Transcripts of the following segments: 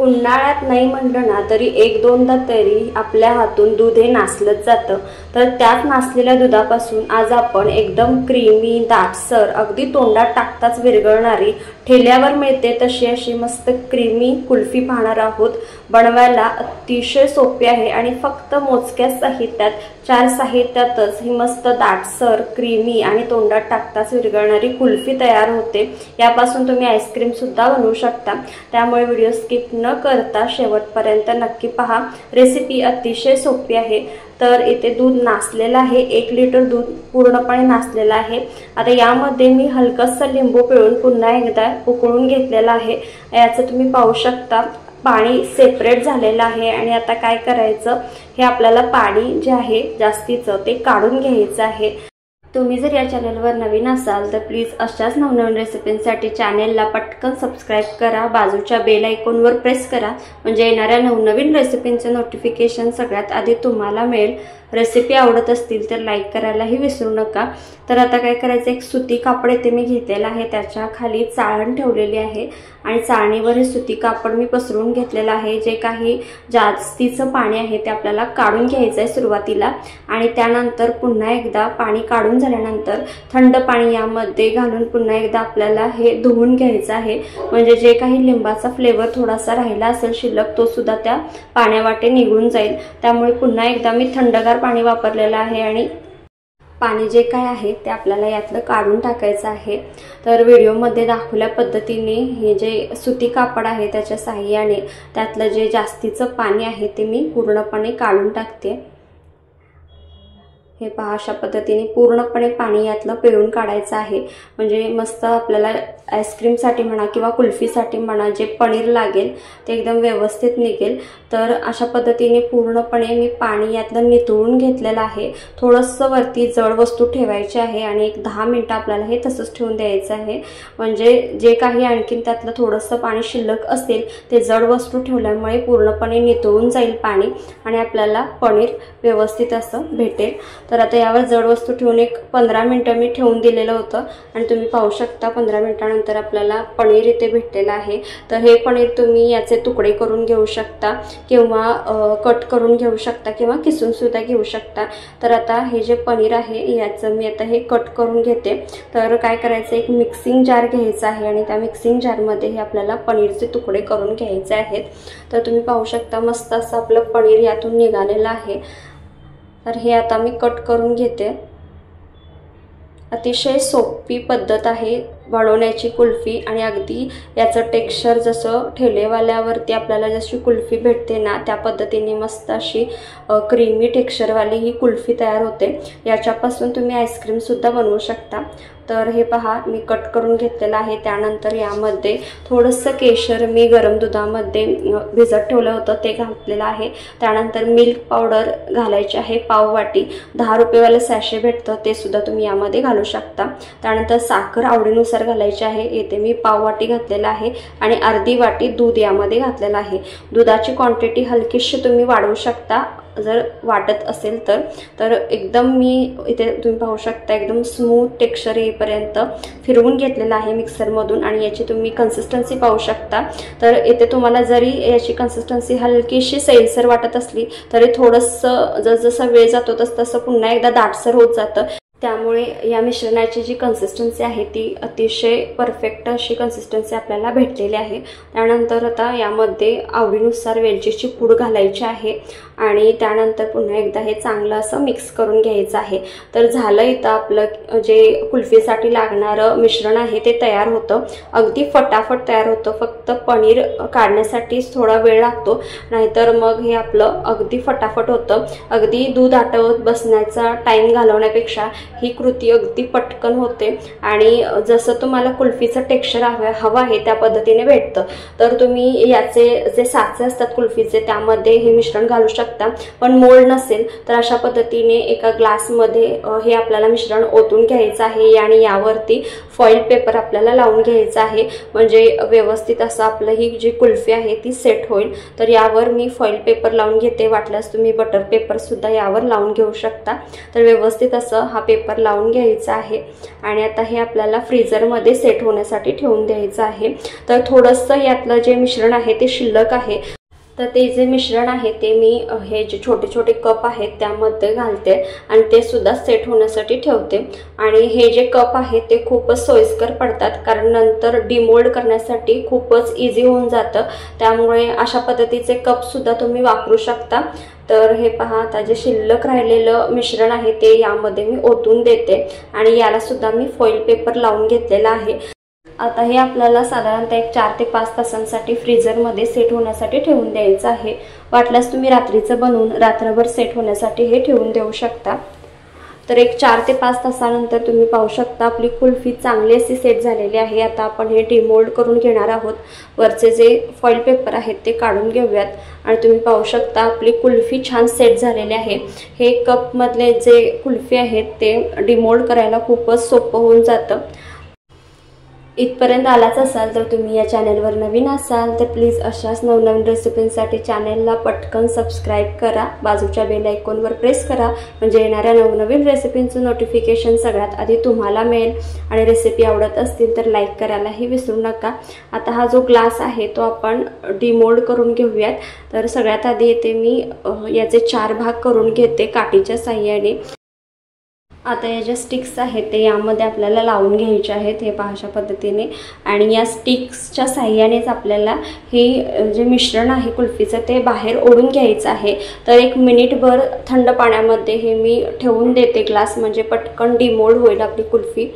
उन्हाळ्यात नाही म्हटलं ना तरी एक दोनदा तरी आपल्या हातून दूध हे नासलंच जातं। तर त्यात नासलेल्या दुधापासून आज आपण एकदम क्रीमी दाटसर अगदी तोंडात टाकताच विरघळणारी ठेल्यावर मिळते तशी अशी मस्त क्रीमी कुल्फी पाहणार आहोत। बनवायला अतिशय सोपी आहे आणि फक्त मोजक्या साहित्यात 4 साहित्यातच ही मस्त दाटसर क्रीमी आणि तोंडात टाकताच विरघळणारी कुल्फी तयार होते। यापासून तुम्ही आईस्क्रीम सुद्धा बनवू शकता, त्यामुळे व्हिडिओ स्किप न करता शेवटपर्यंत नक्की पहा। रेसिपी अतिशय सोपी आहे। तर इथे दूध नासलेलं आहे, 1 लिटर दूध पूर्णपणे नासलेलं आहे। आता यामध्ये मी हलकसं लिंबू पिळून पुन्हा एकदा उकळून घेतलेला आहे। याचं तुम्ही पाहू शकता पाणी सेपरेट झालेलं आहे आणि आता काय करायचं, हे आपल्याला पाणी जे आहे जास्तीचं ते काढून घ्यायचं आहे। तुम्ही जर या चॅनलवर नवीन असाल तर प्लीज अशाच नवनवीन रेसिपींसाठी चॅनलला पटकन सबस्क्राइब करा, बाजूच्या बेल आयकॉनवर प्रेस करा, म्हणजे येणाऱ्या नवनवीन रेसिपींचे नोटिफिकेशन सगळ्यात आधी तुम्हाला मिळेल। रेसिपी आवडत असतील तर लाईक करायलाही विसरू नका। तर आता काय करायचं, एक सुती कापड इथे मी घेतलेला आहे, त्याच्या खाली चाळण ठेवलेली आहे आणि चाळणीवर हे सुती कापड मी पसरून घेतलेलं आहे। जे काही जास्तीचं पाणी आहे ते आपल्याला काढून घ्यायचं आहे सुरुवातीला, आणि त्यानंतर पुन्हा एकदा पाणी काढून झाल्यानंतर थंड पाणी यामध्ये घालून पुन्हा एकदा आपल्याला हे धुवून घ्यायचं आहे, म्हणजे जे काही लिंबाचा फ्लेवर थोडासा राहिला असेल शिल्लक तो सुद्धा त्या पाण्यावाटे निघून जाईल। त्यामुळे पुन्हा एकदा मी थंडगार पाणी वापरलेलं आहे आणि पाणी जे काय आहे ते आपल्याला यातलं काढून टाकायचं आहे। तर व्हिडिओमध्ये दाखवल्या पद्धतीने हे जे सुती कापड आहे त्याच्या साहाय्याने त्यातलं जे जास्तीचं पाणी आहे ते मी पूर्णपणे काढून टाकते। हे पहा, अशा पद्धतीने पूर्णपणे पाणी यातलं पिळून काढायचं आहे, म्हणजे मस्त आपल्याला आईस्क्रीमसाठी म्हणा किंवा कुल्फीसाठी म्हणा जे पनीर लागेल ते एकदम व्यवस्थित निघेल। तर अशा पद्धतीने पूर्णपणे मी पाणी यातलं निथळून घेतलेलं आहे। थोडंसं वरती जड वस्तू ठेवायची आहे आणि एक 10 मिनिटं आपल्याला हे तसंच ठेवून द्यायचं आहे, म्हणजे जे काही आणखीन त्यातलं थोडंसं पाणी शिल्लक असेल ते जड वस्तू ठेवल्यामुळे पूर्णपणे निथळून जाईल पाणी आणि आपल्याला पनीर व्यवस्थित असं भेटेल। तर आता यावर जड वस्तू ठेवून एक 15 मिनिटं मी ठेवून दिलेलं होतं आणि तुम्ही पाहू शकता 15 मिनिटांनंतर आपल्याला पनीर इथे भेटलेलं आहे। तर हे पनीर तुम्ही याचे तुकडे करून घेऊ शकता किंवा कट करून घेऊ शकता किंवा किसून सुद्धा घेऊ शकता। तर आता हे जे पनीर आहे याचं मी आता हे कट करून घेते। तर काय करायचं, एक मिक्सिंग जार घ्यायचा आहे आणि त्या मिक्सिंग जारमध्ये हे आपल्याला पनीरचे तुकडे करून घ्यायचे आहेत। तर तुम्ही पाहू शकता मस्त असं आपलं पनीर यातून निघालेलं आहे। तर हे आता मी कट करून घेते। अतिशय सोपी पद्धत आहे बनवण्याची कुल्फी आणि अगदी याचं टेक्स्चर जसं ठेलेवाल्यावरती आपल्याला जशी कुल्फी भेटते ना त्या पद्धतीने मस्त अशी क्रीमी टेक्स्चरवाली ही कुल्फी तयार होते। याच्यापासून तुम्ही आईस्क्रीम सुद्धा बनवू शकता। तर हे पहा मी कट करून घेतलेलं आहे। त्यानंतर यामध्ये थोडंसं केशर मी गरम दुधामध्ये भिजत ठेवलं होतं ते घातलेलं आहे। त्यानंतर मिल्क पावडर घालायची आहे पाव वाटी, 10 रुपयेवालं सॅशे भेटतं ते सुद्धा तुम्ही यामध्ये घालू शकता। त्यानंतर साखर आवडीनुसार घालायची आहे, येथे मी पाव वाटी घातलेला आहे आणि अर्धी वाटी दूध यामध्ये घातलेलं आहे। दुधाची क्वांटिटी हलकीशी तुम्ही वाढवू शकता जर वाटत असेल तर एकदम मी इथे तुम्ही पाहू शकता एकदम स्मूथ टेक्स्चर येईपर्यंत फिरवून घेतलेलं आहे मिक्सरमधून आणि याची तुम्ही कन्सिस्टन्सी पाहू शकता। तर इथे तुम्हाला जरी याची कन्सिस्टन्सी हलकीशी सैलसर वाटत असली तरी थोडंसं जसजसा वेळ जातो तसं पुन्हा एकदा दाटसर होत जातं। त्यामुळे या मिश्रणाची जी कन्सिस्टन्सी आहे ती अतिशय परफेक्ट अशी कन्सिस्टन्सी आपल्याला भेटलेली आहे। त्यानंतर आता यामध्ये आवडीनुसार वेलचीची पूड घालायची आहे आणि त्यानंतर पुन्हा एकदा हे चांगलं असं मिक्स करून घ्यायचं आहे। तर झालं इथं आपलं जे कुल्फीसाठी लागणारं मिश्रण आहे ते तयार होतं, अगदी फटाफट तयार होतं। फक्त पनीर काढण्यासाठीच थोडा वेळ लागतो, नाहीतर मग हे आपलं अगदी फटाफट होतं। अगदी दूध आटवत बसण्याचा टाइम घालवण्यापेक्षा ही कृती अगदी पटकन होते आणि जसं तुम्हाला कुल्फीचं टेक्स्चर हवं आहे त्या पद्धतीने भेटतं। तर तुम्ही याचे जे साचे असतात कुल्फीचे त्यामध्ये हे मिश्रण घालू शकता, पण मोल्ड नसेल तर अशा पद्धतीने एका ग्लासमध्ये हे आपल्याला मिश्रण ओतून घ्यायचं आहे आणि यावरती फॉइल पेपर आपल्याला लावून घ्यायचा आहे, म्हणजे व्यवस्थित असं आपलं ही जी कुल्फी आहे ती सेट होईल। तर यावर मी फॉइल पेपर लावून घेते, वाटल्यास तुम्ही बटर पेपर सुद्धा यावर लावून घेऊ शकता। तर व्यवस्थित असं हा पेपर पेपर लावून घ्यायचा आहे आणि आता हे आपल्याला फ्रीजरमध्ये सेट होण्यासाठी ठेवून द्यायचं आहे। तर थोडंसं यातलं जे मिश्रण आहे ते शिल्लक आहे, तर ते जे मिश्रण आहे ते मी हे जे छोटे छोटे कप आहेत त्यामध्ये घालते आणि ते सुद्धा सेट होण्यासाठी ठेवते। आणि हे जे कप आहे ते खूपच सोयीस्कर पडतात, कारण नंतर डिमोल्ड करण्यासाठी खूपच इझी होऊन जातं, त्यामुळे अशा पद्धतीचे कप सुद्धा तुम्ही वापरू शकता। तर हे पहा, आता जे शिल्लक राहिलेलं मिश्रण आहे ते यामध्ये मी ओतून देते आणि याला सुद्धा मी फॉइल पेपर लावून घेतलेला आहे। आता हे आपल्याला साधारणतः एक 4 ते 5 तासांसाठी फ्रीजरमध्ये सेट होण्यासाठी ठेवून द्यायचं आहे। वाटल्यास तुम्ही रात्रीचं बनवून रात्रभर सेट होण्यासाठी हे ठेवून देऊ शकता। तर एक 4 ते 5 तासानंतर तुम्ही पाहू शकता आपली कुल्फी चांगली अशी सेट झालेली आहे। आता आपण हे डिमोल्ड करून घेणार आहोत। वरचे जे फॉइल पेपर आहेत ते काढून घेऊयात आणि तुम्ही पाहू शकता आपली कुल्फी छान सेट झालेली आहे। हे कपमधले जे कुल्फी आहेत ते डिमोल्ड करायला खूपच सोपं होऊन जातं। इथपर्यंत आलाच असाल तर तुम्ही या चॅनलवर नवीन असाल तर प्लीज अशाच नवनवीन रेसिपींसाठी चॅनलला पटकन सबस्क्राईब करा, बाजूच्या बेल आयकॉनवर प्रेस करा, म्हणजे येणाऱ्या नवनवीन रेसिपींचं नोटिफिकेशन सगळ्यात आधी तुम्हाला मिळेल। आणि रेसिपी आवडत असतील तर लाईक करायलाही विसरू नका। आता हा जो ग्लास आहे तो आपण डिमोल्ड करून घेऊयात। तर सगळ्यात आधी इथे मी याचे 4 भाग करून घेते काठीच्या साहाय्याने। आता या ज्या स्टिक्स आहेत ते यामध्ये आपल्याला लावून घ्यायचे आहेत, हे पहा अशा पद्धतीने। आणि या स्टिक्सच्या साहाय्यानेच आपल्याला हे जे मिश्रण आहे कुल्फीचं ते बाहेर ओढून घ्यायचं आहे। तर 1 मिनिटभर थंड पाण्यामध्ये हे मी ठेवून देते ग्लास, म्हणजे पटकन डिमोल्ड होईल आपली कुल्फी।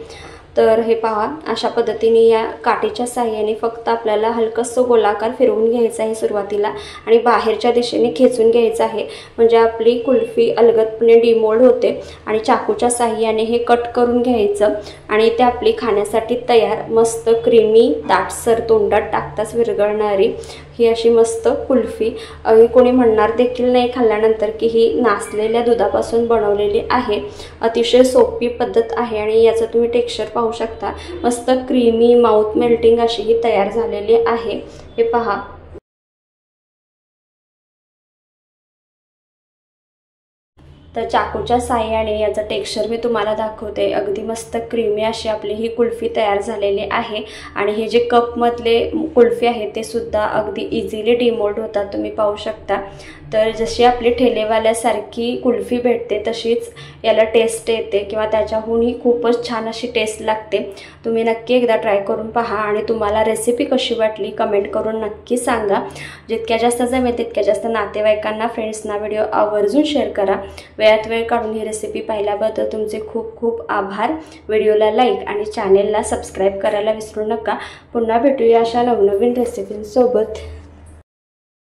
तर हे पहा अशा पद्धतीने या काठीच्या साहाय्याने फक्त आपल्याला हलकसं गोलाकार फिरवून घ्यायचं आहे सुरुवातीला आणि बाहेरच्या दिशेने खेचून घ्यायचं आहे, म्हणजे आपली कुल्फी अलगदपणे डिमोल्ड होते। आणि चाकूच्या साहाय्याने हे कट करून घ्यायचं आणि ते आपली खाण्यासाठी तयार मस्त क्रीमी दाटसर तोंडात टाकताच विरघळणारी ही अशी मस्त कुल्फी। कोणी म्हणणार देखील नाही खाल्ल्यानंतर की ही नासलेल्या दुधापासून बनवलेली आहे। अतिशय सोपी पद्धत आहे आणि याचं तुम्ही टेक्स्चर पाहू शकता, मस्त क्रीमी माउथ मेल्टिंग अशी ही तयार झालेली आहे। हे पहा, तर चाकूच्या साहाय्याने याचं टेक्स्चर मी तुम्हाला दाखवते। अगदी मस्त क्रीमी अशी आपली ही कुल्फी तयार झालेली आहे। आणि हे जे कपमधले कुल्फी आहे ते सुद्धा अगदी इझिली डिमोल्ड होतात, तुम्ही पाहू शकता। तर जशी आपली ठेलेवाल्यासारखी कुल्फी भेटते तशीच याला टेस्ट येते किंवा त्याच्याहूनही खूपच छान अशी टेस्ट लागते। तुम्ही नक्की एकदा ट्राय करून पहा आणि तुम्हाला रेसिपी कशी वाटली कमेंट करून नक्की सांगा। जितक्या जास्त जमेल तितक्या जास्त नातेवाईकांना, फ्रेंड्सना व्हिडिओ आवर्जून शेअर करा। वेळात वेळ काढून ही रेसिपी पाहिल्याबद्दल तुमचे खूप खूप आभार। व्हिडिओला लाईक आणि चॅनेलला सबस्क्राईब करायला विसरू नका। पुन्हा भेटूया अशा नवनवीन रेसिपींसोबत।